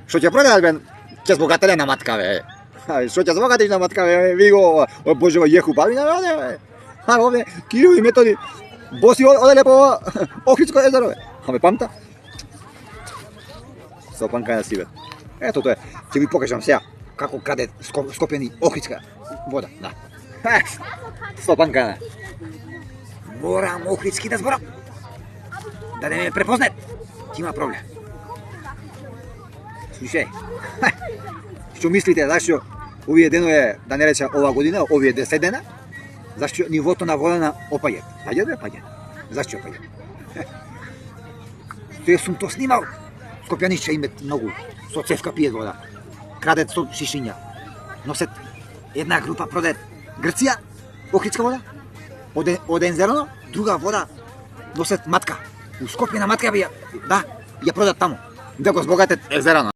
Що тебе продать, бе? Ќе збогателе на матка, бе. Що ќе збогатиш на матка, бе? Ви го, боже, еху бави на овде, бе. Овде, Кирил и Методи. Боси оделе по Охридско езеро, бе. Аме памта? Стопанка на си, бе. Ето тоа е. Ќе ви покажам сега како краде Скопјани Охридска вода, да. Стопанка на. Морам Охридски да зборам. Да не ме препознат. Ќе има проблем. Слушај, што мислите, зашто овие денове, да не речам ова година, овие 10 дена, зашто нивото на вода опаѓа? Паѓа бе, паѓа. Зашто паѓа? Тоа сум то снимал. Скопјани ќе имат многу, со цевка пијат вода. Крадет со шишиња. Носет една група продает Грција, Охридска вода, од Ензерано, друга вода носет матка. У Скопје на матка ја, да, ја продат таму. Да го збогатет Езерано.